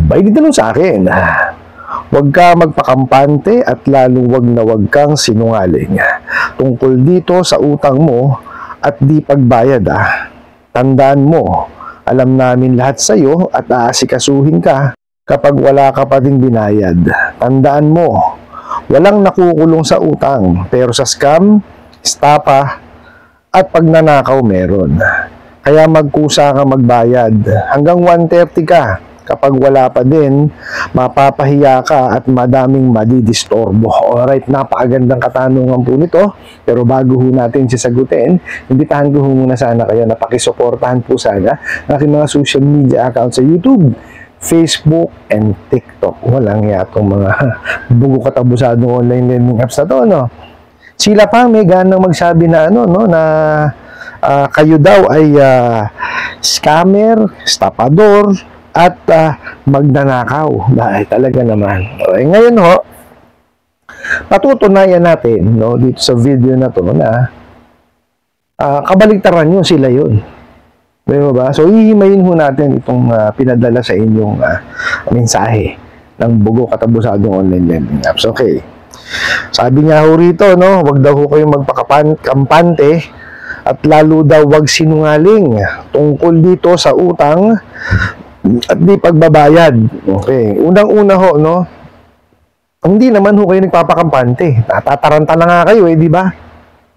May nagtanong sa akin, huwag ka magpakampante at lalong huwag kang sinungaling tungkol dito sa utang mo at di pagbayad. Tandaan mo, alam namin lahat sa iyo at aasikasuhin ka kapag wala ka pa ding binayad. Tandaan mo, walang nakukulong sa utang, pero sa scam, estafa at pagnanakaw meron. Kaya magkusa ka magbayad. Hanggang 130 ka. Kapag wala pa din, mapapahiya ka at madaming madidistorbo. Alright, napakagandang katanungan po nito. Pero bago ho natin sasagutin, imbitahan ko ho muna sana kayo na pakisuportahan po sana ang aking mga social media accounts sa YouTube, Facebook, and TikTok. Walang yatong mga bugo katabusadong online lending apps na to, no? Sila pa may ganang magsabi na kayo daw ay scammer, estafador, at magnanakaw. Dahil talaga naman. Okay, ngayon ho, patutunayan natin dito sa video na to na kabaligtaran nyo sila yun. Diba ba? So, hihimayin ho natin itong pinadala sa inyong mensahe ng bugo katabusadong online lending apps. Okay. Sabi nga ho rito, wag daw ho kayong magpakampante at lalo daw wag sinungaling tungkol dito sa utang at di pagbabayad. Okay. Unang-una ho, hindi naman ho kayo nagpapakampante. Natataranta na nga kayo, di ba?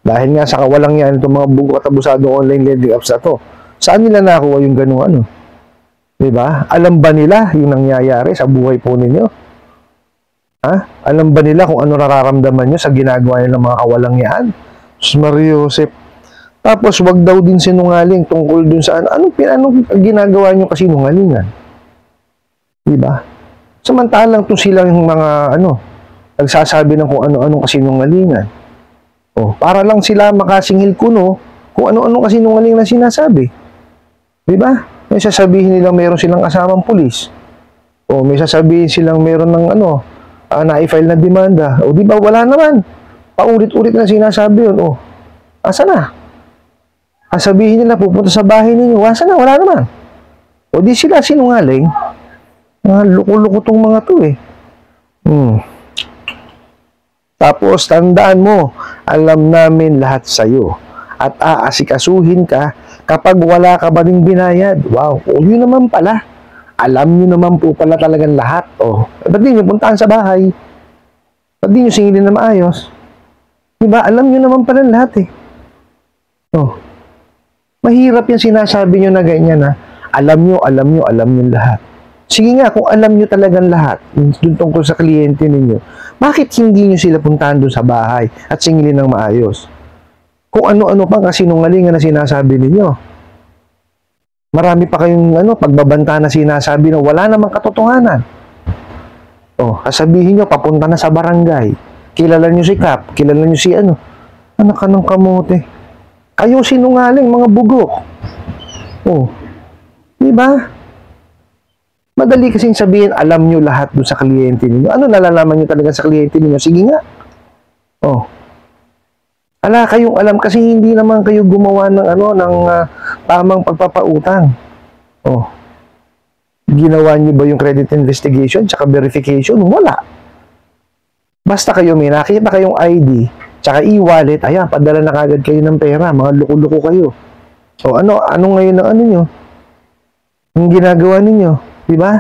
Dahil nga sa kawalang yan itong mga bugo katabusadong online lending apps na to. Saan nila nakuha yung gano'n di ba? Alam ba nila yung nangyayari sa buhay po ninyo? Alam ba nila kung ano nararamdaman nyo sa ginagawa nyo ng mga kawalang yan? Mariosep. Tapos, wag daw din sinungaling tungkol dun sa anong ginagawa nyo kasi sinungalingan. Diba? Samantalang to silang mga nagsasabi ng kung ano-anong kasinungalingan. Para lang sila makasingil kuno kung ano-anong kasinungalingan na sinasabi. Diba? May sasabihin nilang meron silang kasamang pulis. May sasabihin silang meron ng na-file na demanda. Diba? Wala naman. Paulit-ulit na sinasabi yun. Asa na? Sabihin nila, pupunta sa bahay ninyo. Asa na? Wala naman. Di sila sinungaling. Luko-luko tong mga to Tapos, tandaan mo, alam namin lahat sa'yo. At aasikasuhin ka kapag wala ka ba ding binayad. Wow. Yun naman pala. Alam nyo naman po pala talagang lahat. Ba't di nyo puntaan sa bahay? Ba't di nyo singilin na maayos? Diba? Alam nyo naman pala lahat Mahirap yung sinasabi nyo na ganyan alam nyo lahat. Sige nga, kung alam nyo talagang lahat, dun tungkol sa kliyente ninyo, bakit hindi nyo sila puntahan dun sa bahay at singilin ng maayos? Kung ano-ano pang kasinungalingan na sinasabi ninyo. Marami pa kayong pagbabanta na sinasabi na wala namang katotohanan. Sasabihin nyo, papunta na sa barangay. Kilala nyo si Kap, kilala nyo si anak ka ng kamote. Kayo sinungaling, mga bugo. Diba? Madali kasing sabihin, alam nyo lahat doon sa kliyente ninyo. Ano nalalaman nyo talaga sa kliyente ninyo? Sige nga. Ala, kayong alam kasi hindi naman kayo gumawa ng tamang pagpapautang. Ginawa nyo ba yung credit investigation tsaka verification? Wala. Basta kayo may nakita kayong ID tsaka e-wallet, ayan, padala na kagad kayo ng pera. Mga luko-luko kayo. Ano ngayon ang nyo? Yung ginagawa ninyo? Diba?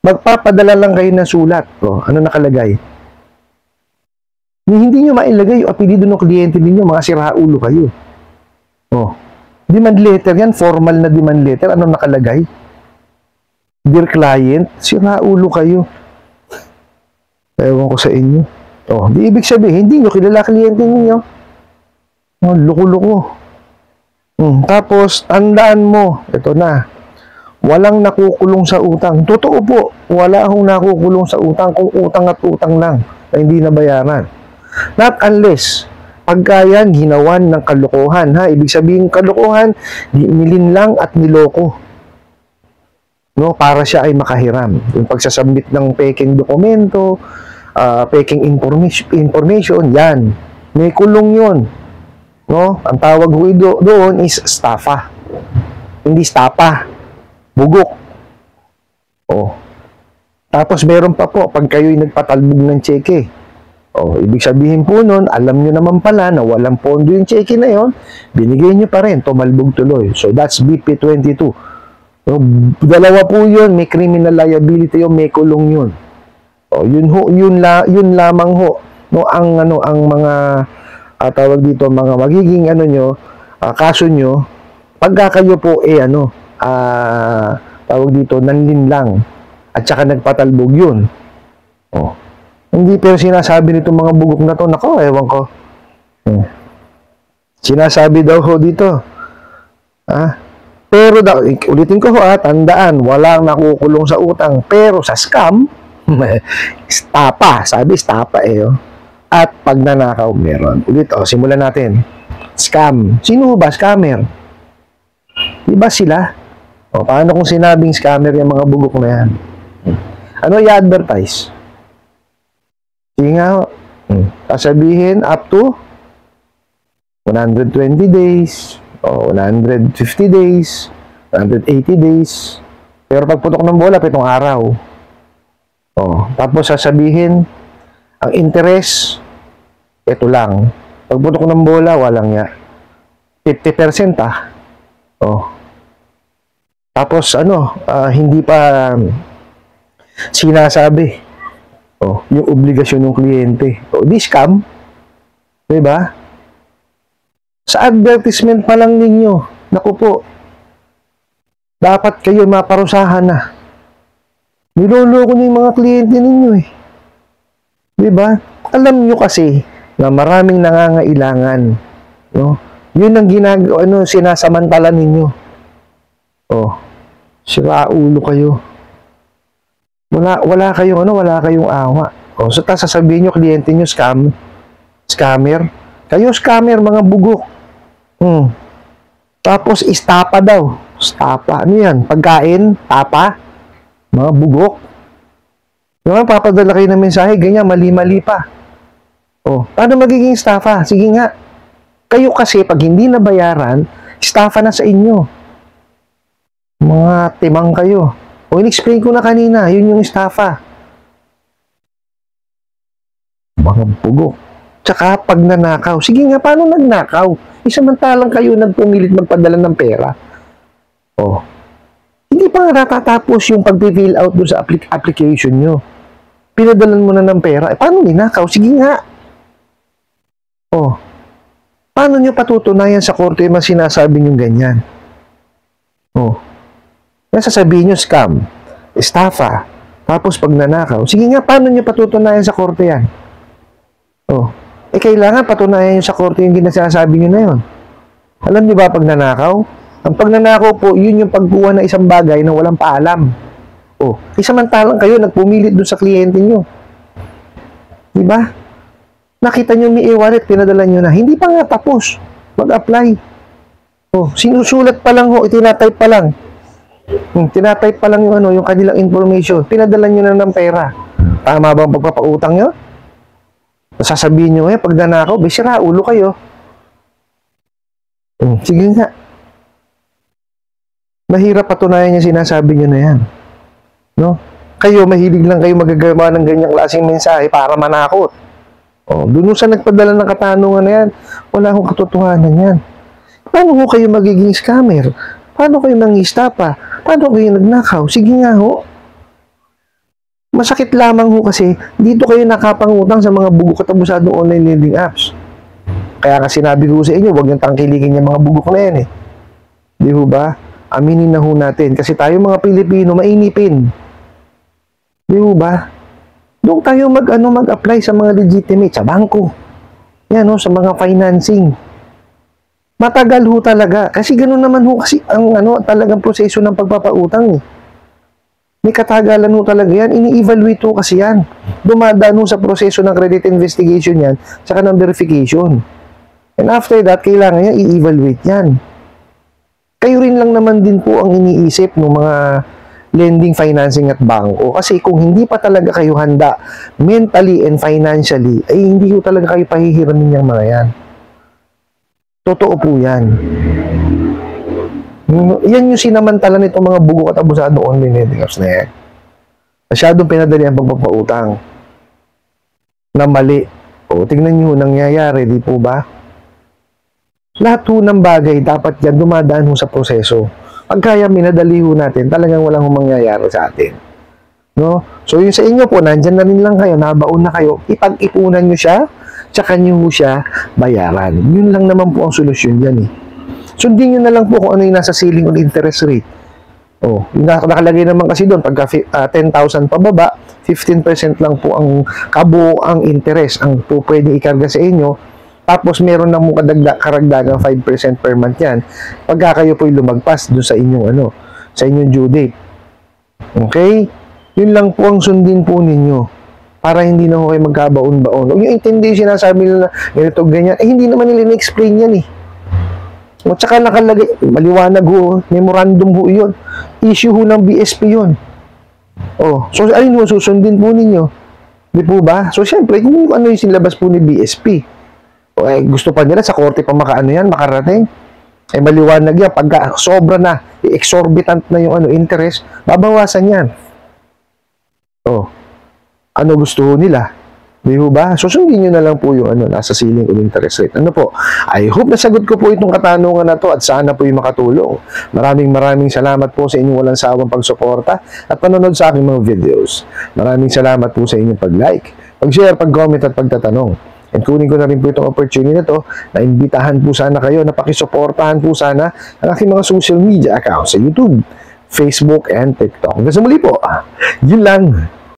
Magpapadala lang kayo ng sulat. Ano nakalagay? Hindi nyo mailagay yung apelido ng kliyente ninyo, mga siraulo kayo. Demand letter yan, formal na demand letter. Ano nakalagay? Dear client, siraulo kayo. Ewan ko sa inyo. Di ibig sabihin, hindi nyo kilala kliyente ninyo. Loko-loko. Tapos, tandaan mo, ito na, walang nakukulong sa utang. Totoo po, wala akong nakukulong sa utang kung utang at utang lang na hindi nabayaran. Not unless, pagka yan, ginawan ng kalokohan. Ibig sabihin, kalokohan, nilinlang at niloko. Para siya ay makahiram. Yung pagsasubmit ng peking dokumento, peking information, yan. May kulong yun. Ang tawag doon is estafa. Hindi stapa. Bugok. Tapos meron pa po, pag kayo'y nagpatalbog ng cheque. Ibig sabihin po nun, alam nyo naman pala na walang pondo yung cheque na yon, binigay nyo pa rin, tumalbog tuloy. So, that's BP22. So, dalawa po yun, may criminal liability yun, may kulong yun. Yun lamang ho, no, ang mga tawag dito, mga magiging kaso nyo, pagka kayo po tawag dito, nanlinlang at saka nagpatalbog yun. Hindi pero sinasabi nito mga bugok na to, nako, ewan ko. Sinasabi daw ho dito. Pero ulitin ko ho, tandaan, walang nakukulong sa utang, pero sa scam, stapa, sabi stapa at pagnanakaw meron. Ulit, simulan natin. Scam. Sino ba scammer? Diba sila? Paano kung sinabing scammer yung mga bugok na yan? Ano i-advertise? Sige nga, sasabihin up to 120 days, 150 days, 180 days. Pero pag putok ng bola, 7 araw. Tapos sasabihin, ang interest, ito lang. Pag putok ng bola, walang 50% Tapos hindi pa sinasabi yung obligasyon ng kliyente. Di scam. Diba? Sa advertisement pa lang ninyo, naku po, dapat kayo maparusahan na. Niloloko nyo yung mga kliyente ninyo Diba? Alam nyo kasi na maraming nangangailangan. Yun ang sinasamantala ninyo. Sira ulo kayo. Wala kayong awa. So sasabihin nyo, kliyente nyo, scammer. Kayo scammer, mga bugok. Tapos istapa daw. Stapa. Ano yan? Pagkain? Tapa? Mga bugok. Yung papadala kayo ng mensahe, ganyan, mali-mali pa. Paano magiging estafa? Sige nga. Kayo kasi, pag hindi nabayaran, estafa na sa inyo. Mga timang kayo. In-explain ko na kanina, yun yung estafa. Mga bugok. Tsaka pag nanakaw. Sige nga, paano nagnakaw? Samantalang kayo nagpumilit magpadala ng pera. Hindi pa nga natatapos yung pag-fill out doon sa application nyo. Pinadalan mo na ng pera. Paano ninakaw? Sige nga. Paano nyo patutunayan sa korte yung sinasabi nyo ganyan? Nasasabihin nyo scam, estafa, tapos pag nanakaw. Sige nga, paano nyo patutunayan sa korte yan? Kailangan patunayan nyo sa korte yung sinasabi nyo na yun. Alam nyo ba pag nanakaw? Ang pagnanakaw po, yun yung pagkuha ng isang bagay na walang paalam. Samantalang kayo nagpumilit doon sa kliyente nyo. Diba? Nakita nyo may e-wallet, pinadala nyo na. Hindi pa nga tapos. Mag-apply. Sinusulat pa lang itinatype pa lang. Tinatype pa lang yung kanilang information. Pinadala nyo na ng pera. Tama ba ang pagpapautang nyo? Sasabihin nyo pag nanakaw, sira ulo kayo. Sige nga. Mahirap patunayan yung sinasabi nyo na yan. Kayo, mahilig lang kayo magagawa ng ganyang klaseng mensahe para manakot. Doon sa nagpadala ng katanungan na yan, wala akong katotohanan yan. Paano kayo magiging scammer? Paano kayo nangistapa? Paano kayo nagnakaw? Sige nga Masakit lamang kasi, dito kayo nakapangutang sa mga bugok at abusadong online lending apps. Kaya nga sinabi ko sa inyo, huwag niyong tangkilikin yung mga bugok na yan Di ba? Aminin na natin. Kasi tayo mga Pilipino, mainipin. Di ba? Doon tayo mag-apply sa mga legitimate, sa bangko. Yan sa mga financing. Matagal talaga. Kasi gano'n naman kasi ang talagang proseso ng pagpapautang May katagalan talaga yan. Ini-evaluate kasi yan. Dumadaan sa proseso ng credit investigation yan, saka ng verification. And after that, kailangan niya i-evaluate yan. Kayo rin lang naman din po ang iniisip ng mga lending, financing at bangko. Kasi kung hindi pa talaga kayo handa mentally and financially, ay hindi ko talaga kayo pahihiramin yung mga yan. Totoo po yan. Yan yung sinamantala nitong mga bugok at abusado online lending apps na yan. Masyadong pinadali ang pagpapautang na mali. O, tingnan nyo nangyayari, di po ba? Lahat ho ng bagay, dapat yan dumadaan ho sa proseso. Pag kaya minadali ho natin, talagang walang mangyayari sa atin. No? So, yung sa inyo po, nandyan na rin lang kayo, nabaon na kayo, ipag-ipunan nyo siya, tsaka nyo ho siya bayaran. Yun lang naman po ang solusyon dyan eh. Sundin nyo na lang po kung ano yung nasa ceiling on interest rate. Oh, yung nakalagay naman kasi doon, pagka 10,000 pababa, 15% lang po ang kabuoang interest ang po pwede ikarga sa inyo. Tapos meron na mo karagdagang 5% per month yan pagka kayo po lumagpas doon sa inyong sa inyong due date. Okay? Yun lang po ang sundin po ninyo para hindi na kayo magkabaon-baon. Huwag nyo intindi yung sinasabi nila na ganito, ganyan. Hindi naman nila na-explain yan eh. At saka nakalagay, maliwanag ho, memorandum ho yun. Issue ho ng BSP yun. Oh, so alin ho, susundin po ninyo. Di po ba? So, syempre, kung ano yung sinilabas po ni BSP. O, gusto pa nila sa korte pa makarating. Maliwanag yan. Pagka sobra na, exorbitant na yung interest, babawasan yan. Oh, ano gusto ho nila? Di ba? So, sundin nyo na lang po yung nasa ceiling on interest rate. Ano po? I hope nasagot ko po itong katanungan na to at sana po yung makatulong. Maraming salamat po sa inyong walang sawang pagsuporta at panonood sa aking mga videos. Maraming salamat po sa inyong pag-like, pag-share, pag-comment at pagtatanong. And kunin ko na rin po itong opportunity na to na imbitahan po sana kayo na pakisuportahan po sana ang aking mga social media accounts sa YouTube, Facebook, and TikTok. Hanggang sa muli po, yun lang.